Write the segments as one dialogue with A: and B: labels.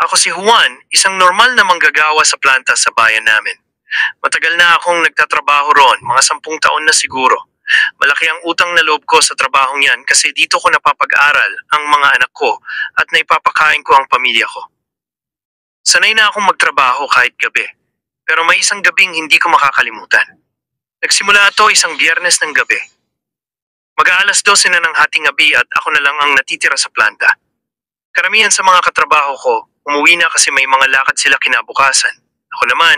A: Ako si Juan, isang normal na manggagawa sa planta sa bayan namin. Matagal na akong nagtatrabaho roon, mga 10 taon na siguro. Malaki ang utang na loob ko sa trabahong yan kasi dito ko napapag-aral ang mga anak ko at naipapakain ko ang pamilya ko. Sanay na akong magtrabaho kahit gabi, pero may isang gabing hindi ko makakalimutan. Nagsimula ito isang Biyernes ng gabi. Mag-aalas 12 na ng hating gabi at ako na lang ang natitira sa planta. Karamihan sa mga katrabaho ko, umuwi na kasi may mga lakad sila kinabukasan. Ako naman,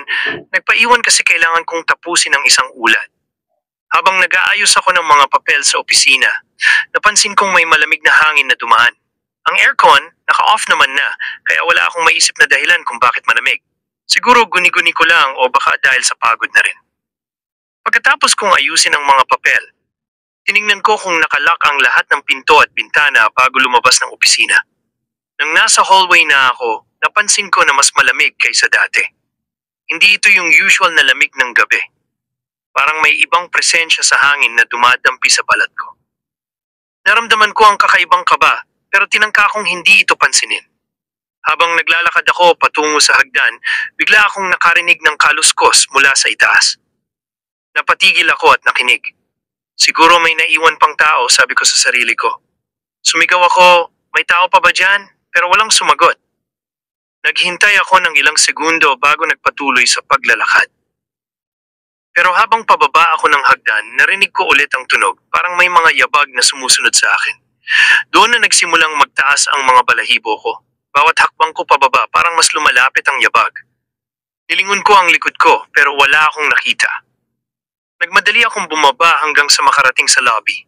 A: nagpaiwan kasi kailangan kong tapusin ang isang ulat. Habang nag-aayos ako ng mga papel sa opisina, napansin kong may malamig na hangin na dumaan. Ang aircon, naka-off naman na, kaya wala akong maisip na dahilan kung bakit malamig. Siguro guni-guni ko lang o baka dahil sa pagod na rin. Pagkatapos kong ayusin ang mga papel, tiningnan ko kung nakalak ang lahat ng pinto at bintana bago lumabas ng opisina. Nang nasa hallway na ako, napansin ko na mas malamig kaysa dati. Hindi ito yung usual na lamig ng gabi. Parang may ibang presensya sa hangin na dumadampi sa balat ko. Naramdaman ko ang kakaibang kaba, pero tinangka kong hindi ito pansinin. Habang naglalakad ako patungo sa hagdan, bigla akong nakarinig ng kaluskos mula sa itaas. Napatigil ako at nakinig. Siguro may naiwan pang tao, sabi ko sa sarili ko. Sumigaw ako, may tao pa ba dyan? Pero walang sumagot. Naghintay ako ng ilang segundo bago nagpatuloy sa paglalakad. Pero habang pababa ako ng hagdan, narinig ko ulit ang tunog, parang may mga yabag na sumusunod sa akin. Doon na nagsimulang magtaas ang mga balahibo ko. Bawat hakbang ko pababa, parang mas lumalapit ang yabag. Nilingon ko ang likod ko, pero wala akong nakita. Nagmadali akong bumaba hanggang sa makarating sa lobby.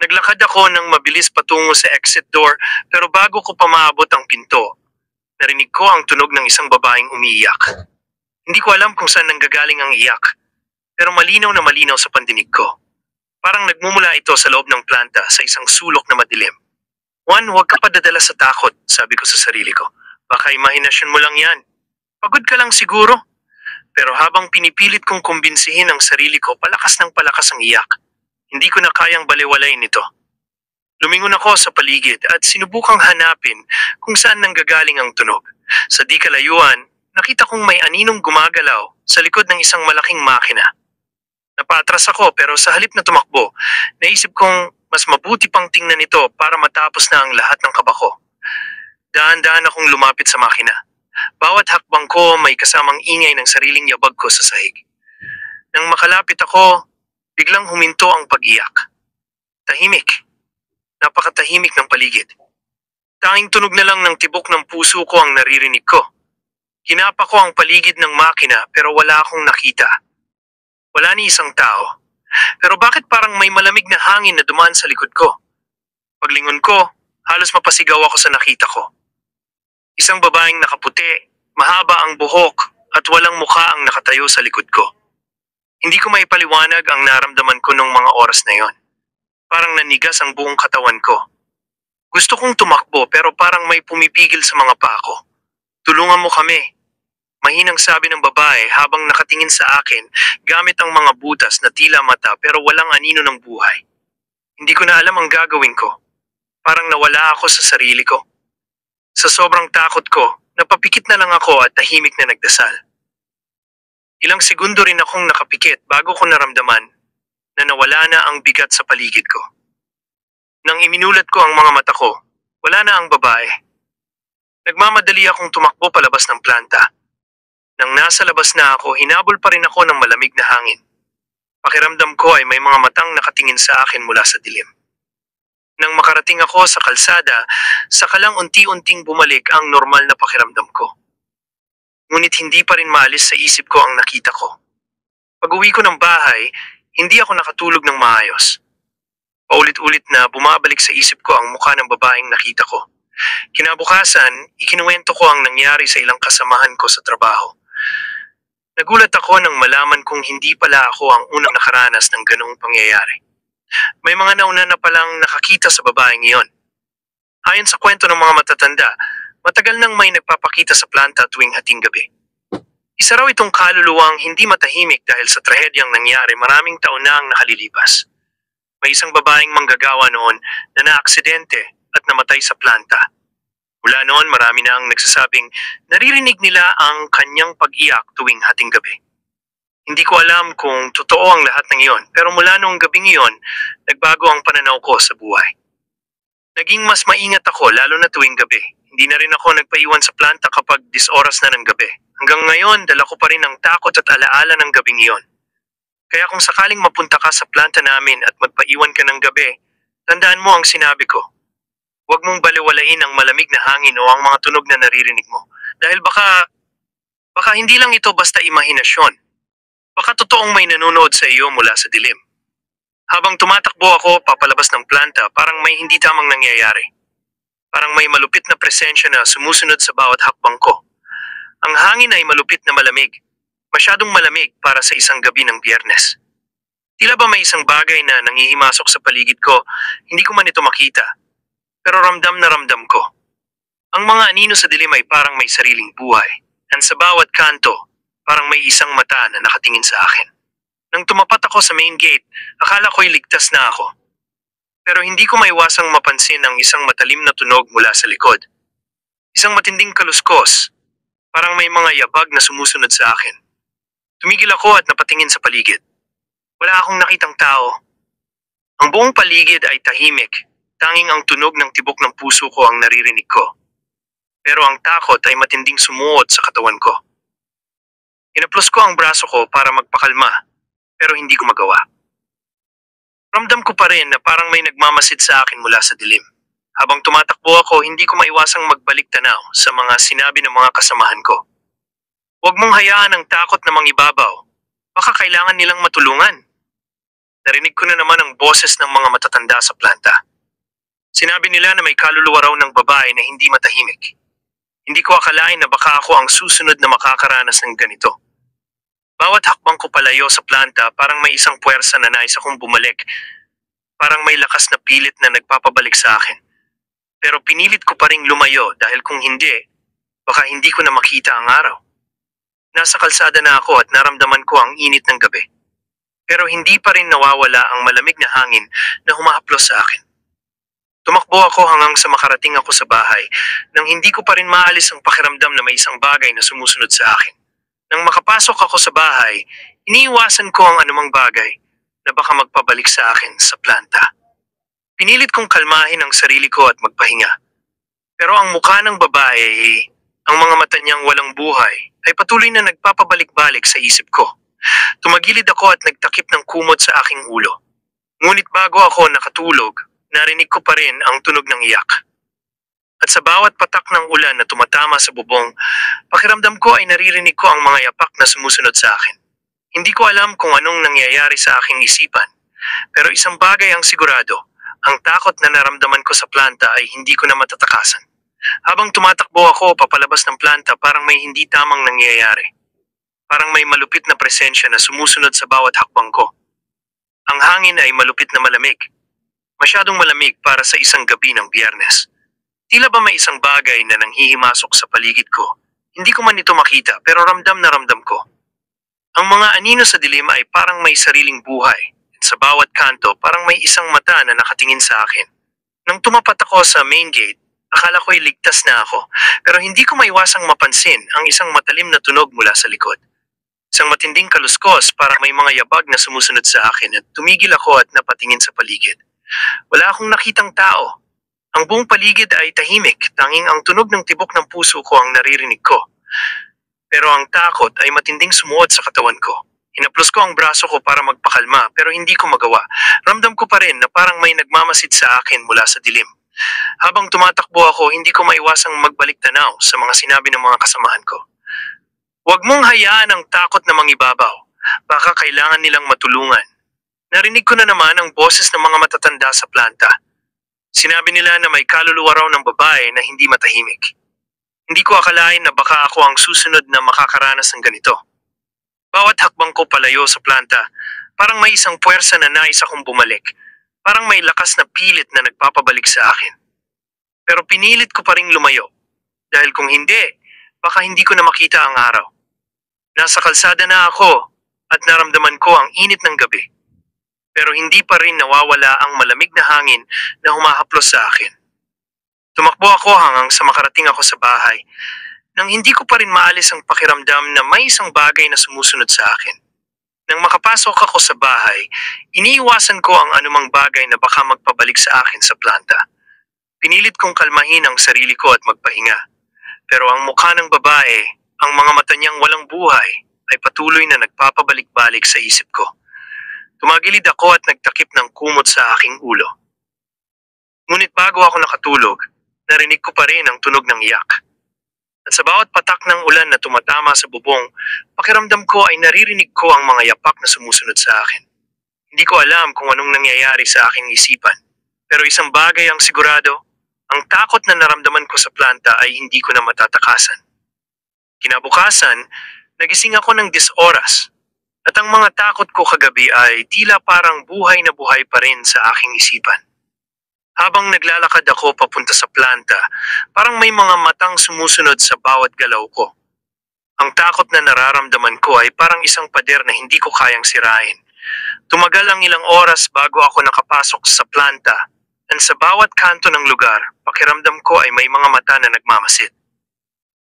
A: Naglakad ako ng mabilis patungo sa exit door, pero bago ko pa maabot ang pinto, narinig ko ang tunog ng isang babaeng umiiyak. Hindi ko alam kung saan nanggagaling ang iyak, pero malinaw na malinaw sa pandinig ko. Parang nagmumula ito sa loob ng planta sa isang sulok na madilim. Juan, huwag ka padadala sa takot, sabi ko sa sarili ko. Baka imahinasyon mo lang yan. Pagod ka lang siguro. Pero habang pinipilit kong kumbinsihin ang sarili ko, palakas ng palakas ang iyak. Hindi ko na kayang balewalain ito. Lumingon ako sa paligid at sinubukang hanapin kung saan nanggagaling ang tunog. Sa di kalayuan, nakita kong may aninong gumagalaw sa likod ng isang malaking makina. Napatras ako pero sa halip na tumakbo, naisip kong mas mabuti pang tingnan ito para matapos na ang lahat ng kaba ko. Dahan-dahan akong lumapit sa makina. Bawat hakbang ko may kasamang ingay ng sariling yabag ko sa sahig. Nang makalapit ako, biglang huminto ang pag-iyak. Tahimik. Napakatahimik ng paligid. Tanging tunog na lang ng tibok ng puso ko ang naririnig ko. Kinapa ko ang paligid ng makina pero wala akong nakita. Wala ni isang tao. Pero bakit parang may malamig na hangin na dumaan sa likod ko? Paglingon ko, halos mapasigaw ako sa nakita ko. Isang babaeng nakaputi, mahaba ang buhok at walang mukha ang nakatayo sa likod ko. Hindi ko maipaliwanag ang naramdaman ko nung mga oras na yon. Parang nanigas ang buong katawan ko. Gusto kong tumakbo pero parang may pumipigil sa mga paa ko. Tulungan mo kami. Mahinang sabi ng babae habang nakatingin sa akin gamit ang mga butas na tila mata pero walang anino ng buhay. Hindi ko na alam ang gagawin ko. Parang nawala ako sa sarili ko. Sa sobrang takot ko, napapikit na lang ako at tahimik na nagdasal. Ilang segundo rin akong nakapikit bago ko naramdaman na nawala na ang bigat sa paligid ko. Nang iminulat ko ang mga mata ko, wala na ang babae. Nagmamadali akong tumakbo palabas ng planta. Nang nasa labas na ako, hinabol pa rin ako ng malamig na hangin. Pakiramdam ko ay may mga matang nakatingin sa akin mula sa dilim. Nang makarating ako sa kalsada, saka lang unti-unting bumalik ang normal na pakiramdam ko. Ngunit hindi pa rin maalis sa isip ko ang nakita ko. Pag-uwi ko ng bahay, hindi ako nakatulog ng maayos. Paulit-ulit na bumabalik sa isip ko ang mukha ng babaeng nakita ko. Kinabukasan, ikinuwento ko ang nangyari sa ilang kasamahan ko sa trabaho. Nagulat ako nang malaman kong hindi pala ako ang unang nakaranas ng ganoong pangyayari. May mga nauna na palang nakakita sa babaeng iyon. Ayon sa kwento ng mga matatanda, matagal nang may nagpapakita sa planta tuwing hating gabi. Isa raw itong kaluluwang hindi matahimik dahil sa trahedyang nangyari maraming taon na ang nakalilipas. May isang babaeng manggagawa noon na naaksidente at namatay sa planta. Mula Mula noon marami na ang nagsasabing naririnig nila ang kanyang pag-iyak tuwing hating gabi. Hindi ko alam kung totoo ang lahat ng iyon, pero mula noong gabing iyon, nagbago ang pananaw ko sa buhay. Naging mas maingat ako lalo na tuwing gabi. Hindi na rin ako nagpaiwan sa planta kapag disoras na ng gabi. Hanggang ngayon, dala ko pa rin ang takot at alaala ng gabing iyon. Kaya kung sakaling mapunta ka sa planta namin at magpaiwan ka ng gabi, tandaan mo ang sinabi ko. Huwag mong baliwalain ang malamig na hangin o ang mga tunog na naririnig mo. Dahil baka hindi lang ito basta imahinasyon. Baka totoong may nanonood sa iyo mula sa dilim. Habang tumatakbo ako papalabas ng planta, parang may hindi tamang nangyayari. Parang may malupit na presensya na sumusunod sa bawat hakbang ko. Ang hangin ay malupit na malamig. Masyadong malamig para sa isang gabi ng Biyernes. Tila ba may isang bagay na nangihimasok sa paligid ko, hindi ko man ito makita. Pero ramdam na ramdam ko. Ang mga anino sa dilim ay parang may sariling buhay. At sa bawat kanto, parang may isang mata na nakatingin sa akin. Nang tumapat ako sa main gate, akala ko'y ligtas na ako. Pero hindi ko maiwasang mapansin ang isang matalim na tunog mula sa likod. Isang matinding kaluskos, parang may mga yabag na sumusunod sa akin. Tumigil ako at napatingin sa paligid. Wala akong nakitang tao. Ang buong paligid ay tahimik. Tanging ang tunog ng tibok ng puso ko ang naririnig ko. Pero ang takot ay matinding sumuot sa katawan ko. Inaplos ko ang braso ko para magpakalma, pero hindi ko magawa. Ramdam ko pa rin na parang may nagmamasid sa akin mula sa dilim. Habang tumatakbo ako, hindi ko maiwasang magbalik tanaw sa mga sinabi ng mga kasamahan ko. Huwag mong hayaan ang takot na mangibabaw. Baka kailangan nilang matulungan. Narinig ko na naman ang boses ng mga matatanda sa planta. Sinabi nila na may kaluluwa raw ng babae na hindi matahimik. Hindi ko akalain na baka ako ang susunod na makakaranas ng ganito. Bawat hakbang ko palayo sa planta, parang may isang puwersa na nais akong bumalik. Parang may lakas na pilit na nagpapabalik sa akin. Pero pinilit ko pa ring lumayo dahil kung hindi, baka hindi ko na makita ang araw. Nasa kalsada na ako at naramdaman ko ang init ng gabi. Pero hindi pa rin nawawala ang malamig na hangin na humahaplos sa akin. Tumakbo ako hanggang sa makarating ako sa bahay nang hindi ko pa rin maalis ang pakiramdam na may isang bagay na sumusunod sa akin. Nang makapasok ako sa bahay, iniiwasan ko ang anumang bagay na baka magpabalik sa akin sa planta. Pinilit kong kalmahin ang sarili ko at magpahinga. Pero ang mukha ng babae, ang mga mata niyang walang buhay, ay patuloy na nagpapabalik-balik sa isip ko. Tumagilid ako at nagtakip ng kumot sa aking ulo. Ngunit bago ako nakatulog, narinig ko pa rin ang tunog ng iyak. At sa bawat patak ng ulan na tumatama sa bubong, pakiramdam ko ay naririnig ko ang mga yapak na sumusunod sa akin. Hindi ko alam kung anong nangyayari sa aking isipan, pero isang bagay ang sigurado, ang takot na naramdaman ko sa planta ay hindi ko na matatakasan. Habang tumatakbo ako papalabas ng planta, parang may hindi tamang nangyayari. Parang may malupit na presensya na sumusunod sa bawat hakbang ko. Ang hangin ay malupit na malamig. Masyadong malamig para sa isang gabi ng Biyernes. Tila ba may isang bagay na nanghihimasok sa paligid ko. Hindi ko man ito makita pero ramdam na ramdam ko. Ang mga anino sa dilim ay parang may sariling buhay. At sa bawat kanto parang may isang mata na nakatingin sa akin. Nang tumapat ako sa main gate, akala ko'y ligtas na ako. Pero hindi ko maiwasang mapansin ang isang matalim na tunog mula sa likod. Isang matinding kaluskos para may mga yabag na sumusunod sa akin at tumigil ako at napatingin sa paligid. Wala akong nakitang tao. Ang buong paligid ay tahimik, tanging ang tunog ng tibok ng puso ko ang naririnig ko. Pero ang takot ay matinding sumuot sa katawan ko. Hinaplos ko ang braso ko para magpakalma pero hindi ko magawa. Ramdam ko pa rin na parang may nagmamasid sa akin mula sa dilim. Habang tumatakbo ako, hindi ko maiwasang magbalik tanaw sa mga sinabi ng mga kasamahan ko. Huwag mong hayaan ang takot na mangibabaw. Baka kailangan nilang matulungan. Narinig ko na naman ang boses ng mga matatanda sa planta. Sinabi nila na may kaluluwa raw ng babae na hindi matahimik. Hindi ko akalain na baka ako ang susunod na makakaranas ng ganito. Bawat hakbang ko palayo sa planta, parang may isang puwersa na nais akong bumalik. Parang may lakas na pilit na nagpapabalik sa akin. Pero pinilit ko pa ring lumayo. Dahil kung hindi, baka hindi ko na makita ang araw. Nasa kalsada na ako at naramdaman ko ang init ng gabi. Pero hindi pa rin nawawala ang malamig na hangin na humahaplos sa akin. Tumakbo ako hanggang sa makarating ako sa bahay, nang hindi ko pa rin maalis ang pakiramdam na may isang bagay na sumusunod sa akin. Nang makapasok ako sa bahay, iniiwasan ko ang anumang bagay na baka magpabalik sa akin sa planta. Pinilit kong kalmahin ang sarili ko at magpahinga. Pero ang mukha ng babae, ang mga mata niyang walang buhay, ay patuloy na nagpapabalik-balik sa isip ko. Tumagilid ako at nagtakip ng kumot sa aking ulo. Ngunit bago ako nakatulog, narinig ko pa rin ang tunog ng iyak. At sa bawat patak ng ulan na tumatama sa bubong, pakiramdam ko ay naririnig ko ang mga yapak na sumusunod sa akin. Hindi ko alam kung anong nangyayari sa aking isipan. Pero isang bagay ang sigurado, ang takot na naramdaman ko sa planta ay hindi ko na matatakasan. Kinabukasan, nagising ako ng 10 oras. At ang mga takot ko kagabi ay tila parang buhay na buhay pa rin sa aking isipan. Habang naglalakad ako papunta sa planta, parang may mga matang sumusunod sa bawat galaw ko. Ang takot na nararamdaman ko ay parang isang pader na hindi ko kayang sirain. Tumagal ang ilang oras bago ako nakapasok sa planta, at sa bawat kanto ng lugar, pakiramdam ko ay may mga mata na nagmamasid.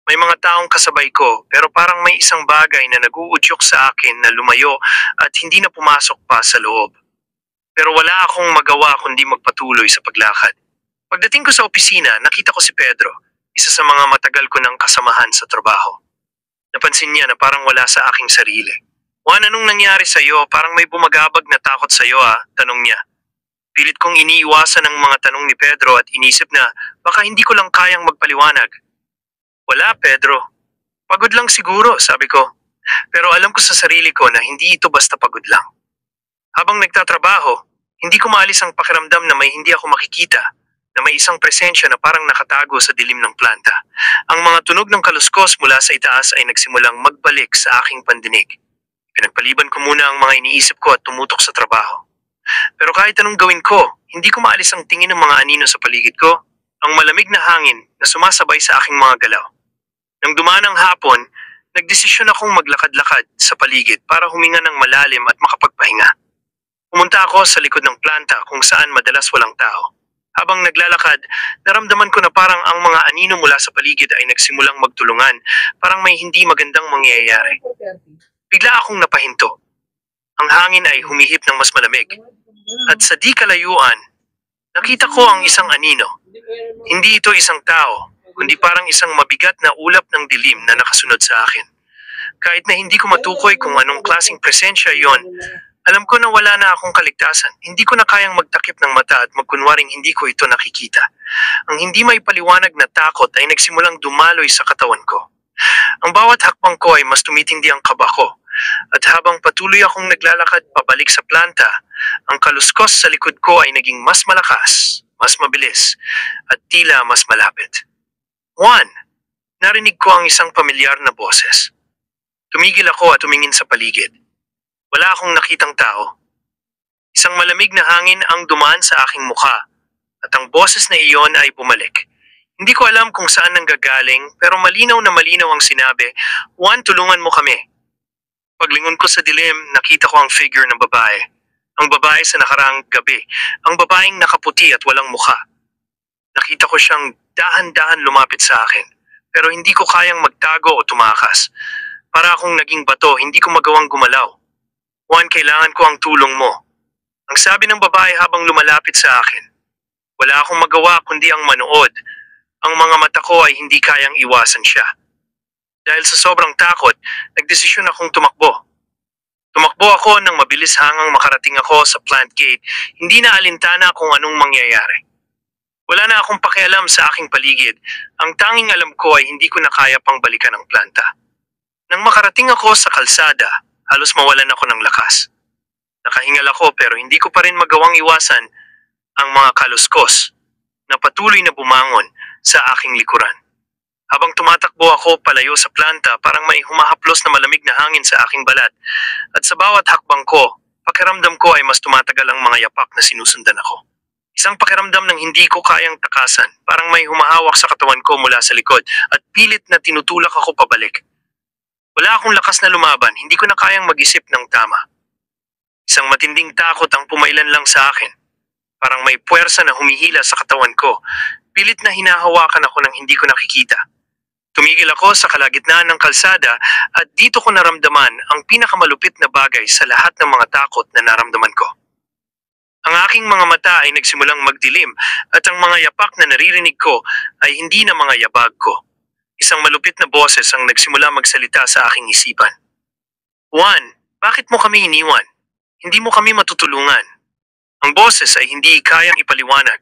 A: May mga taong kasabay ko, pero parang may isang bagay na nag-uudyok sa akin na lumayo at hindi na pumasok pa sa loob. Pero wala akong magawa kundi magpatuloy sa paglakad. Pagdating ko sa opisina, nakita ko si Pedro, isa sa mga matagal ko ng kasamahan sa trabaho. Napansin niya na parang wala sa aking sarili. Juan, anong nangyari sa'yo? Parang may bumagabag na takot sa'yo tanong niya. Pilit kong iniiwasan ang mga tanong ni Pedro at inisip na baka hindi ko lang kayang magpaliwanag. Wala, Pedro. Pagod lang siguro, sabi ko. Pero alam ko sa sarili ko na hindi ito basta pagod lang. Habang nagtatrabaho, hindi ko maalis ang pakiramdam na may hindi ako makikita, na may isang presensya na parang nakatago sa dilim ng planta. Ang mga tunog ng kaluskos mula sa itaas ay nagsimulang magbalik sa aking pandinig. Pinagpaliban ko muna ang mga iniisip ko at tumutok sa trabaho. Pero kahit anong gawin ko, hindi ko maalis ang tingin ng mga anino sa paligid ko, ang malamig na hangin na sumasabay sa aking mga galaw. Nang dumaan ang hapon, nagdesisyon akong maglakad-lakad sa paligid para huminga ng malalim at makapagpahinga. Pumunta ako sa likod ng planta kung saan madalas walang tao. Habang naglalakad, naramdaman ko na parang ang mga anino mula sa paligid ay nagsimulang magtulungan, parang may hindi magandang mangyayari. Bigla akong napahinto. Ang hangin ay humihip ng mas malamig. At sa di kalayuan, nakita ko ang isang anino. Hindi ito isang tao, kundi parang isang mabigat na ulap ng dilim na nakasunod sa akin. Kahit na hindi ko matukoy kung anong klaseng presensya yon, alam ko na wala na akong kaligtasan. Hindi ko na kayang magtakip ng mata at magkunwaring hindi ko ito nakikita. Ang hindi may paliwanag na takot ay nagsimulang dumaloy sa katawan ko. Ang bawat hakbang ko ay mas tumitindi ang kaba ko. At habang patuloy akong naglalakad pabalik sa planta, ang kaluskos sa likod ko ay naging mas malakas, mas mabilis, at tila mas malapit. Juan, narinig ko ang isang pamilyar na boses. Tumigil ako at tumingin sa paligid. Wala akong nakitang tao. Isang malamig na hangin ang dumaan sa aking mukha at ang boses na iyon ay bumalik. Hindi ko alam kung saan nanggagaling pero malinaw na malinaw ang sinabi, Juan, tulungan mo kami. Paglingon ko sa dilim, nakita ko ang figure ng babae. Ang babae sa nakaraang gabi. Ang babaeng nakaputi at walang mukha. Nakita ko siyang dahan-dahan lumapit sa akin pero hindi ko kayang magtago o tumakas. Para akong naging bato, hindi ko magawang gumalaw. Juan, kailangan ko ang tulong mo. Ang sabi ng babae habang lumalapit sa akin. Wala akong magawa kundi ang manood. Ang mga mata ko ay hindi kayang iwasan siya. Dahil sa sobrang takot, nagdesisyon akong tumakbo. Tumakbo ako nang mabilis hangang makarating ako sa plant gate, hindi na alintana kung anong mangyayari. Wala na akong pakialam sa aking paligid. Ang tanging alam ko ay hindi ko na kaya pang balikan ang planta. Nang makarating ako sa kalsada, halos mawalan ako ng lakas. Nakahingal ako pero hindi ko pa rin magawang iwasan ang mga kaluskos na patuloy na bumangon sa aking likuran. Habang tumatakbo ako palayo sa planta, parang may humahaplos na malamig na hangin sa aking balat. At sa bawat hakbang ko, pakiramdam ko ay mas tumatagal ang mga yapak na sinusundan ako. Isang pakiramdam ng hindi ko kayang takasan, parang may humahawak sa katawan ko mula sa likod at pilit na tinutulak ako pabalik. Wala akong lakas na lumaban, hindi ko na kayang mag-isip ng tama. Isang matinding takot ang pumailan lang sa akin. Parang may puwersa na humihila sa katawan ko. Pilit na hinahawakan ako ng hindi ko nakikita. Tumigil ako sa kalagitnaan ng kalsada at dito ko naramdaman ang pinakamalupit na bagay sa lahat ng mga takot na naramdaman ko. Ang aking mga mata ay nagsimulang magdilim at ang mga yapak na naririnig ko ay hindi na mga yabag ko. Isang malupit na boses ang nagsimula magsalita sa aking isipan. Juan, bakit mo kami iniwan? Hindi mo kami matutulungan. Ang boses ay hindi kayang ipaliwanag.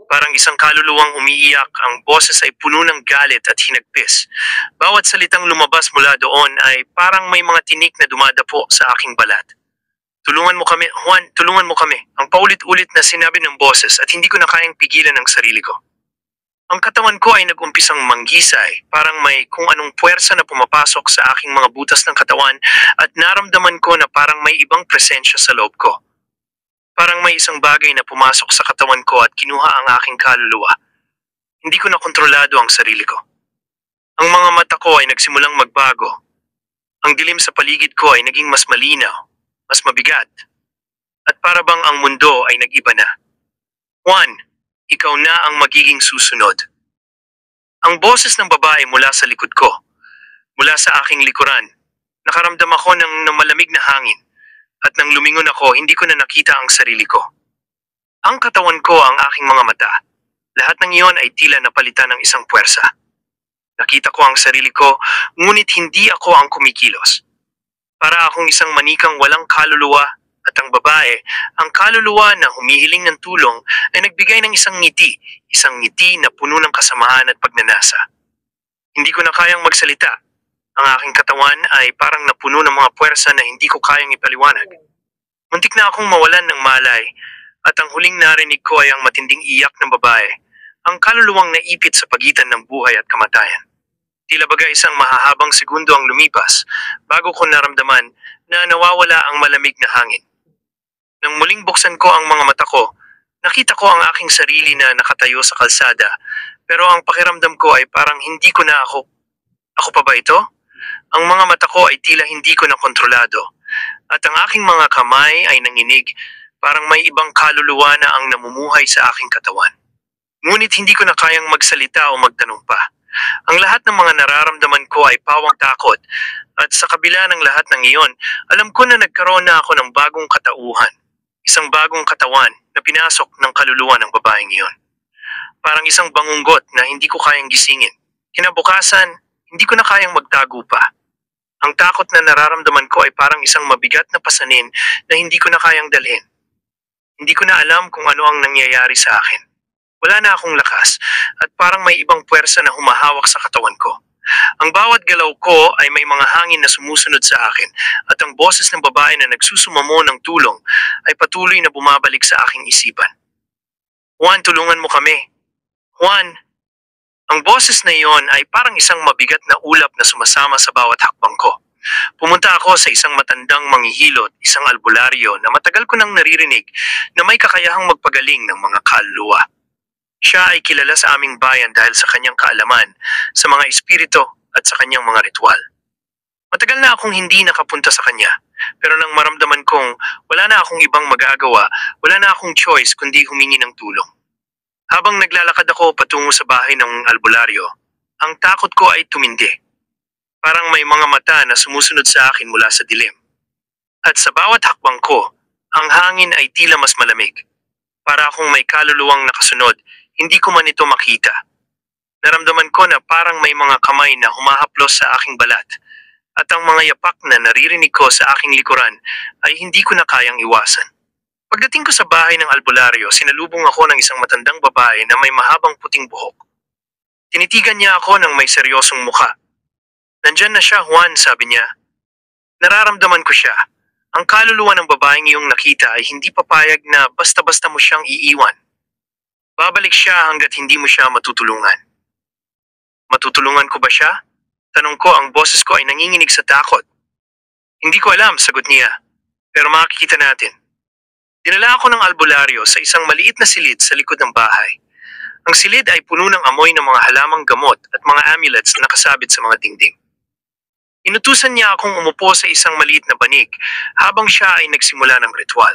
A: Parang isang kaluluwang umiiyak, ang boses ay puno ng galit at hinagpis. Bawat salitang lumabas mula doon ay parang may mga tinik na dumadapo sa aking balat. Tulungan mo kami, Juan, tulungan mo kami. Ang paulit-ulit na sinabi ng boses at hindi ko na kayang pigilan ang sarili ko. Ang katawan ko ay nag-umpisang manggisay, parang may kung anong puwersa na pumapasok sa aking mga butas ng katawan at naramdaman ko na parang may ibang presensya sa loob ko. Parang may isang bagay na pumasok sa katawan ko at kinuha ang aking kaluluwa. Hindi ko na kontrolado ang sarili ko. Ang mga mata ko ay nagsimulang magbago. Ang dilim sa paligid ko ay naging mas malinaw, mas mabigat. At para bang ang mundo ay nag-iba na. Juan, ikaw na ang magiging susunod. Ang boses ng babae mula sa likod ko, mula sa aking likuran, nakaramdam ako ng malamig na hangin. At nang lumingon ako, hindi ko na nakita ang sarili ko. Ang katawan ko ang aking mga mata. Lahat ng iyon ay tila napalitan ng isang puwersa. Nakita ko ang sarili ko, ngunit hindi ako ang kumikilos. Para akong isang manikang walang kaluluwa at ang babae, ang kaluluwa na humihiling ng tulong ay nagbigay ng isang ngiti na puno ng kasamaan at pagnanasa. Hindi ko na kayang magsalita. Ang aking katawan ay parang napuno ng mga puwersa na hindi ko kayang ipaliwanag. Muntik na akong mawalan ng malay at ang huling narinig ko ay ang matinding iyak ng babae, ang kaluluwang naipit sa pagitan ng buhay at kamatayan. Tila baga isang mahahabang segundo ang lumipas bago ko naramdaman na nawawala ang malamig na hangin. Nang muling buksan ko ang mga mata ko, nakita ko ang aking sarili na nakatayo sa kalsada, pero ang pakiramdam ko ay parang hindi ko na ako. Ako pa ba ito? Ang mga mata ko ay tila hindi ko na kontrolado, at ang aking mga kamay ay nanginig, parang may ibang kaluluwa na ang namumuhay sa aking katawan. Ngunit hindi ko na kayang magsalita o magtanong pa. Ang lahat ng mga nararamdaman ko ay pawang takot, at sa kabila ng lahat ng iyon, alam ko na nagkaroon na ako ng bagong katauhan. Isang bagong katawan na pinasok ng kaluluwa ng babaeng iyon. Parang isang bangunggot na hindi ko kayang gisingin. Kinabukasan, hindi ko na kayang magtago pa. Ang takot na nararamdaman ko ay parang isang mabigat na pasanin na hindi ko na kayang dalhin. Hindi ko na alam kung ano ang nangyayari sa akin. Wala na akong lakas at parang may ibang puwersa na humahawak sa katawan ko. Ang bawat galaw ko ay may mga hangin na sumusunod sa akin at ang boses ng babae na nagsusumamo ng tulong ay patuloy na bumabalik sa aking isipan. Juan, tulungan mo kami. Juan. Ang boses na iyon ay parang isang mabigat na ulap na sumasama sa bawat hakbang ko. Pumunta ako sa isang matandang manghihilot, isang albularyo na matagal ko nang naririnig na may kakayahang magpagaling ng mga kaluluwa. Siya ay kilala sa aming bayan dahil sa kanyang kaalaman sa mga espiritu at sa kanyang mga ritual. Matagal na akong hindi nakapunta sa kanya, pero nang maramdaman kong wala na akong ibang magagawa, wala na akong choice kundi humingi ng tulong. Habang naglalakad ako patungo sa bahay ng albularyo, ang takot ko ay tumindi. Parang may mga mata na sumusunod sa akin mula sa dilim. At sa bawat hakbang ko, ang hangin ay tila mas malamig. Para akong may kaluluwang nakasunod, hindi ko man ito makita. Naramdaman ko na parang may mga kamay na humahaplos sa aking balat. At ang mga yapak na naririnig ko sa aking likuran ay hindi ko na kayang iwasan. Pagdating ko sa bahay ng albularyo, sinalubong ako ng isang matandang babae na may mahabang puting buhok. Tinitigan niya ako ng may seryosong mukha. Nandyan na siya, Juan, sabi niya. Nararamdaman ko siya. Ang kaluluwa ng babaeng iyong nakita ay hindi papayag na basta-basta mo siyang iiwan. Babalik siya hanggat hindi mo siya matutulungan. Matutulungan ko ba siya? Tanong ko, ang boses ko ay nanginginig sa takot. Hindi ko alam, sagot niya. Pero makikita natin. Dinala ako ng albularyo sa isang maliit na silid sa likod ng bahay. Ang silid ay puno ng amoy ng mga halamang gamot at mga amulets na nakasabit sa mga dingding. Inutusan niya akong umupo sa isang maliit na banig habang siya ay nagsimula ng ritual.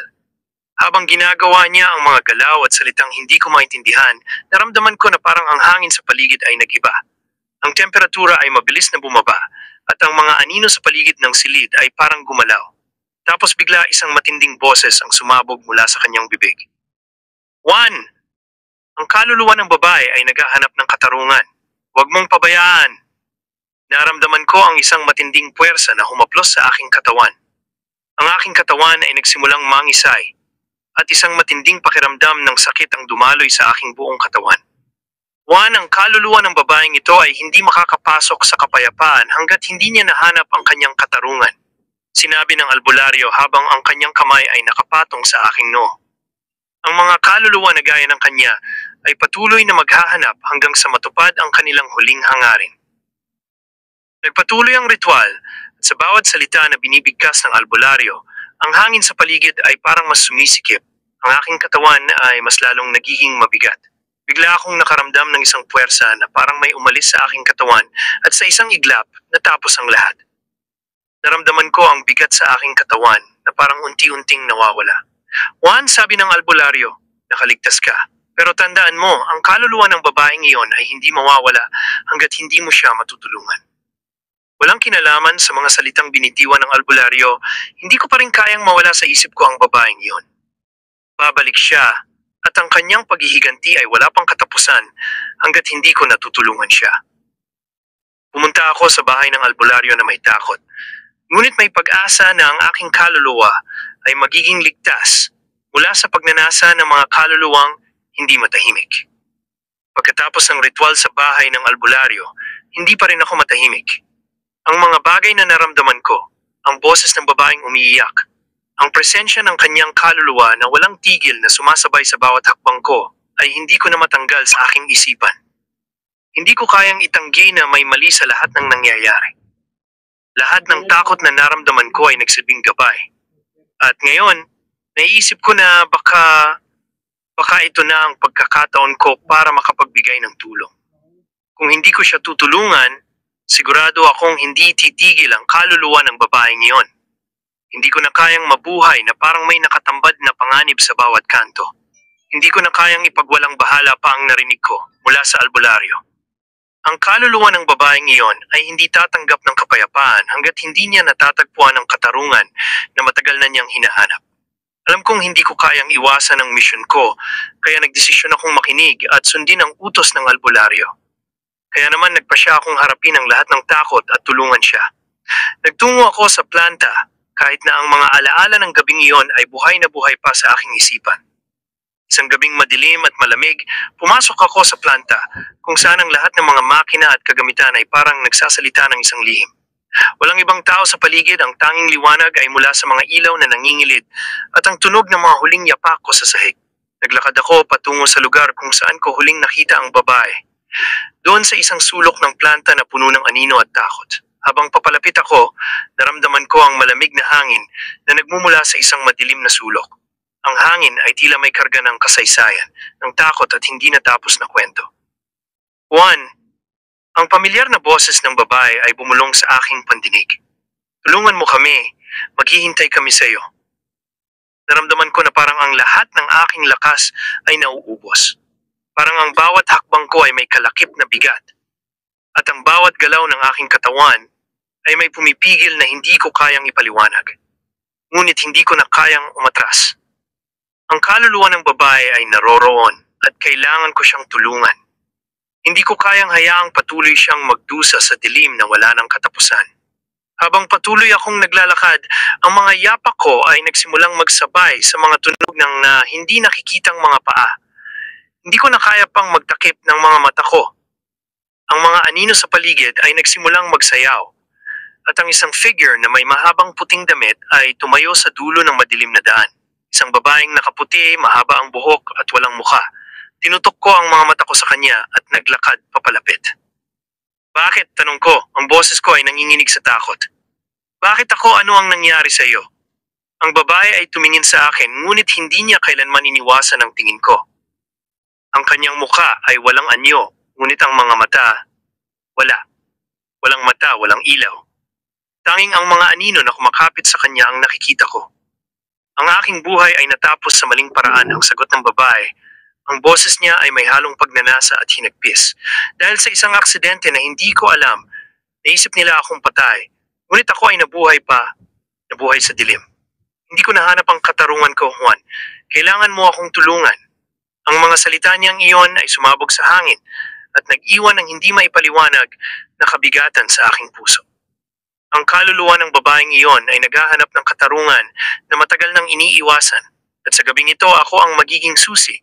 A: Habang ginagawa niya ang mga galaw at salitang hindi ko maintindihan, naramdaman ko na parang ang hangin sa paligid ay nag-iba. Ang temperatura ay mabilis na bumaba at ang mga anino sa paligid ng silid ay parang gumalaw. Tapos bigla isang matinding boses ang sumabog mula sa kanyang bibig. Juan! Ang kaluluwa ng babae ay naghahanap ng katarungan. Huwag mong pabayaan. Naramdaman ko ang isang matinding puwersa na humaplos sa aking katawan. Ang aking katawan ay nagsimulang mangisay at isang matinding pakiramdam ng sakit ang dumaloy sa aking buong katawan. Juan, ang kaluluwa ng babaeng ito ay hindi makakapasok sa kapayapaan hanggat hindi niya nahanap ang kanyang katarungan. Sinabi ng albularyo habang ang kanyang kamay ay nakapatong sa aking noo. Ang mga kaluluwa na gaya ng kanya ay patuloy na maghahanap hanggang sa matupad ang kanilang huling hangarin. Nagpatuloy ang ritual at sa bawat salita na binibigkas ng albularyo, ang hangin sa paligid ay parang mas sumisikip. Ang aking katawan ay mas lalong nagiging mabigat. Bigla akong nakaramdam ng isang puwersa na parang may umalis sa aking katawan at sa isang iglap natapos ang lahat. Naramdaman ko ang bigat sa aking katawan na parang unti-unting nawawala. Juan, sabi ng albularyo, nakaligtas ka. Pero tandaan mo, ang kaluluwa ng babaeng iyon ay hindi mawawala hanggat hindi mo siya matutulungan. Walang kinalaman sa mga salitang binitiwan ng albularyo, hindi ko pa rin kayang mawala sa isip ko ang babaeng iyon. Babalik siya at ang kanyang paghihiganti ay wala pang katapusan hanggat hindi ko natutulungan siya. Pumunta ako sa bahay ng albularyo na may takot. Ngunit may pag-asa na ang aking kaluluwa ay magiging ligtas mula sa pagnanasa ng mga kaluluwang hindi matahimik. Pagkatapos ng ritual sa bahay ng albularyo, hindi pa rin ako matahimik. Ang mga bagay na naramdaman ko, ang boses ng babaeng umiiyak, ang presensya ng kanyang kaluluwa na walang tigil na sumasabay sa bawat hakbang ko ay hindi ko na matanggal sa aking isipan. Hindi ko kayang itanggi na may mali sa lahat ng nangyayari. Lahat ng takot na naramdaman ko ay nagsilbing gabay. At ngayon, naiisip ko na baka ito na ang pagkakataon ko para makapagbigay ng tulong. Kung hindi ko siya tutulungan, sigurado akong hindi titigil ang kaluluwa ng babaeng iyon. Hindi ko na kayang mabuhay na parang may nakatambad na panganib sa bawat kanto. Hindi ko na kayang ipagwalang bahala pa ang narinig ko mula sa albularyo. Ang kaluluwa ng babaeng iyon ay hindi tatanggap ng kapayapaan hanggat hindi niya natatagpuan ang katarungan na matagal na niyang hinahanap. Alam kong hindi ko kayang iwasan ang misyon ko, kaya nagdesisyon akong makinig at sundin ang utos ng albularyo. Kaya naman nagpa siya akong harapin ang lahat ng takot at tulungan siya. Nagtungo ako sa planta, kahit na ang mga alaala ng gabing iyon ay buhay na buhay pa sa aking isipan. Isang gabing madilim at malamig, pumasok ako sa planta kung saan ang lahat ng mga makina at kagamitan ay parang nagsasalita ng isang lihim. Walang ibang tao sa paligid, ang tanging liwanag ay mula sa mga ilaw na nangingilid at ang tunog ng mga huling yapak ko sa sahig. Naglakad ako patungo sa lugar kung saan ko huling nakita ang babae. Doon sa isang sulok ng planta na puno ng anino at takot. Habang papalapit ako, naramdaman ko ang malamig na hangin na nagmumula sa isang madilim na sulok. Ang hangin ay tila may karga ng kasaysayan, ng takot at hindi natapos na kwento. Juan, ang pamilyar na boses ng babae ay bumulong sa aking pandinig. Tulungan mo kami, maghihintay kami sa iyo. Naramdaman ko na parang ang lahat ng aking lakas ay nauubos. Parang ang bawat hakbang ko ay may kalakip na bigat. At ang bawat galaw ng aking katawan ay may pumipigil na hindi ko kayang ipaliwanag. Ngunit hindi ko na kayang umatras. Ang kaluluwa ng babae ay naroroon at kailangan ko siyang tulungan. Hindi ko kayang hayaang patuloy siyang magdusa sa dilim na wala ng katapusan. Habang patuloy akong naglalakad, ang mga yapak ko ay nagsimulang magsabay sa mga tunog ng hindi nakikitang mga paa. Hindi ko na kaya pang magtakip ng mga mata ko. Ang mga anino sa paligid ay nagsimulang magsayaw. At ang isang figure na may mahabang puting damit ay tumayo sa dulo ng madilim na daan. Isang babaeng nakaputi, mahaba ang buhok at walang mukha. Tinutok ko ang mga mata ko sa kanya at naglakad papalapit. Bakit? Tanong ko. Ang boses ko ay nanginginig sa takot. Bakit ako? Ano ang nangyari sa iyo? Ang babae ay tumingin sa akin ngunit hindi niya kailanman iniwasan ang tingin ko. Ang kanyang mukha ay walang anyo, ngunit ang mga mata, wala. Walang mata, walang ilaw. Tanging ang mga anino na kumakapit sa kanya ang nakikita ko. Ang aking buhay ay natapos sa maling paraan, ang sagot ng babae. Ang boses niya ay may halong pagnanasa at hinagpis. Dahil sa isang aksidente na hindi ko alam, naisip nila akong patay. Ngunit ako ay nabuhay pa, nabuhay sa dilim. Hindi ko nahanap ang katarungan ko, Juan. Kailangan mo akong tulungan. Ang mga salita niyang iyon ay sumabog sa hangin at nag-iwan ng hindi maipaliwanag na kabigatan sa aking puso. Ang kaluluwa ng babaeng iyon ay naghahanap ng katarungan na matagal nang iniiwasan at sa gabing ito ako ang magiging susi.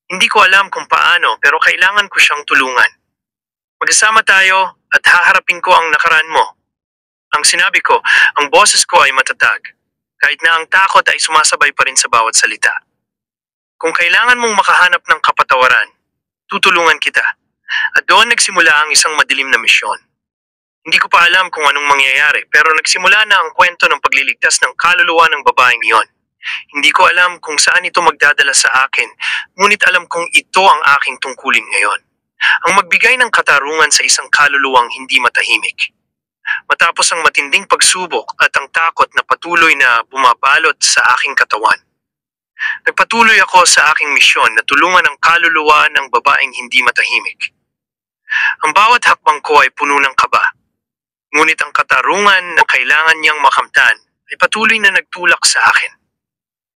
A: Hindi ko alam kung paano pero kailangan ko siyang tulungan. Magkasama tayo at haharapin ko ang nakaraan mo. Ang sinabi ko, ang boses ko ay matatag, kahit na ang takot ay sumasabay pa rin sa bawat salita. Kung kailangan mong makahanap ng kapatawaran, tutulungan kita. At doon nagsimula ang isang madilim na misyon. Hindi ko pa alam kung anong mangyayari pero nagsimula na ang kwento ng pagliligtas ng kaluluwa ng babaeng iyon. Hindi ko alam kung saan ito magdadala sa akin, ngunit alam kong ito ang aking tungkulin ngayon. Ang magbigay ng katarungan sa isang kaluluwang hindi matahimik. Matapos ang matinding pagsubok at ang takot na patuloy na bumabalot sa aking katawan. Nagpatuloy ako sa aking misyon na tulungan ang kaluluwa ng babaeng hindi matahimik. Ang bawat hakbang ko ay puno ng kaba. Ngunit ang katarungan na kailangan niyang makamtan ay patuloy na nagtulak sa akin.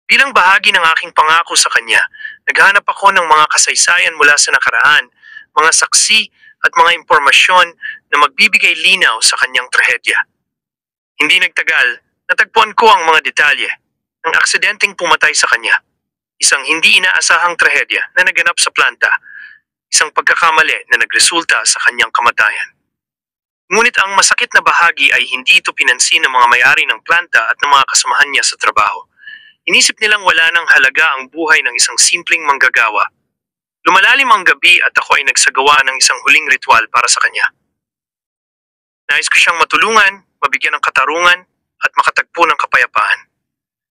A: Bilang bahagi ng aking pangako sa kanya, naghanap ako ng mga kasaysayan mula sa nakaraan, mga saksi at mga impormasyon na magbibigay linaw sa kanyang trahedya. Hindi nagtagal, natagpuan ko ang mga detalye ng aksidenteng pumatay sa kanya. Isang hindi inaasahang trahedya na naganap sa planta, isang pagkakamali na nagresulta sa kanyang kamatayan. Ngunit ang masakit na bahagi ay hindi ito pinansin ng mga may-ari ng planta at ng mga kasamahan niya sa trabaho. Inisip nilang wala ng halaga ang buhay ng isang simpleng manggagawa. Lumalalim ang gabi at ako ay nagsagawa ng isang huling ritual para sa kanya. Nais ko siyang matulungan, mabigyan ng katarungan at makatagpo ng kapayapaan.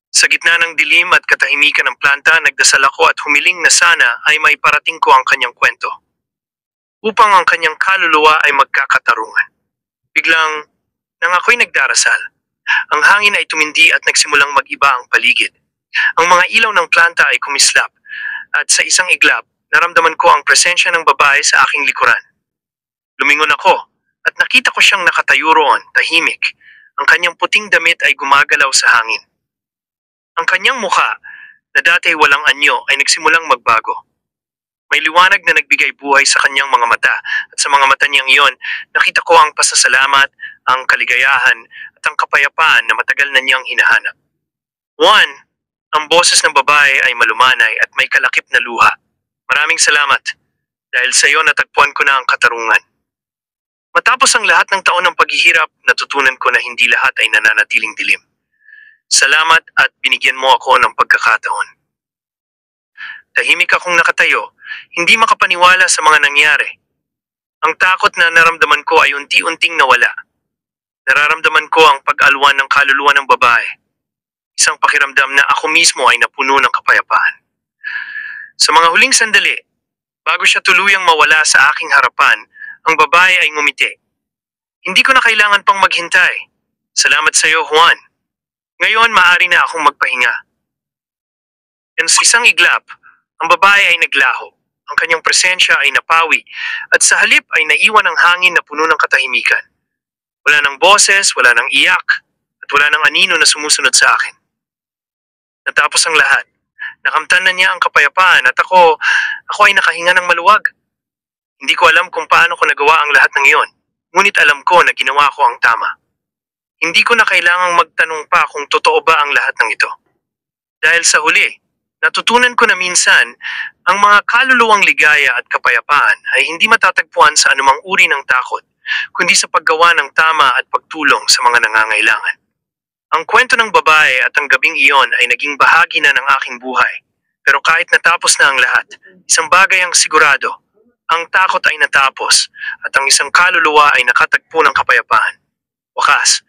A: Sa gitna ng dilim at katahimikan ng planta, nagdasal ako at humiling na sana ay may parating ko ang kanyang kwento. Upang ang kanyang kaluluwa ay magkakatarungan. Biglang, nang ako'y nagdarasal, ang hangin ay tumindi at nagsimulang mag-iba ang paligid. Ang mga ilaw ng planta ay kumislap at sa isang iglap, naramdaman ko ang presensya ng babae sa aking likuran. Lumingon ako at nakita ko siyang nakatayo roon, tahimik. Ang kanyang puting damit ay gumagalaw sa hangin. Ang kanyang mukha, na dati walang anyo, ay nagsimulang magbago. May liwanag na nagbigay buhay sa kanyang mga mata at sa mga mata niyang iyon, nakita ko ang pasasalamat, ang kaligayahan at ang kapayapaan na matagal na niyang hinahanap. Juan, ang boses ng babae ay malumanay at may kalakip na luha. Maraming salamat dahil sa iyo natagpuan ko na ang katarungan. Matapos ang lahat ng taon ng paghihirap, natutunan ko na hindi lahat ay nananatiling dilim. Salamat at binigyan mo ako ng pagkakataon. Tahimik akong nakatayo, hindi makapaniwala sa mga nangyari. Ang takot na naramdaman ko ay unti-unting nawala. Nararamdaman ko ang pag-alwan ng kaluluwa ng babae. Isang pakiramdam na ako mismo ay napuno ng kapayapaan. Sa mga huling sandali, bago siya tuluyang mawala sa aking harapan, ang babae ay ngumiti. Hindi ko na kailangan pang maghintay. Salamat sa iyo, Juan. Ngayon, maaari na akong magpahinga. And sa isang iglap, ang babae ay naglaho. Ang kanyang presensya ay napawi at sa halip ay naiwan ang hangin na puno ng katahimikan. Wala ng boses, wala ng iyak, at wala ng anino na sumusunod sa akin. Natapos ang lahat. Nakamtan na niya ang kapayapaan at ako ay nakahinga ng maluwag. Hindi ko alam kung paano ko nagawa ang lahat ng iyon, ngunit alam ko na ginawa ko ang tama. Hindi ko na kailangang magtanong pa kung totoo ba ang lahat ng ito. Dahil sa huli, natutunan ko na minsan, ang mga kaluluwang ligaya at kapayapaan ay hindi matatagpuan sa anumang uri ng takot, kundi sa paggawa ng tama at pagtulong sa mga nangangailangan. Ang kwento ng babae at ang gabing iyon ay naging bahagi na ng aking buhay. Pero kahit natapos na ang lahat, isang bagay ang sigurado, ang takot ay natapos at ang isang kaluluwa ay nakatagpo ng kapayapaan. Wakas,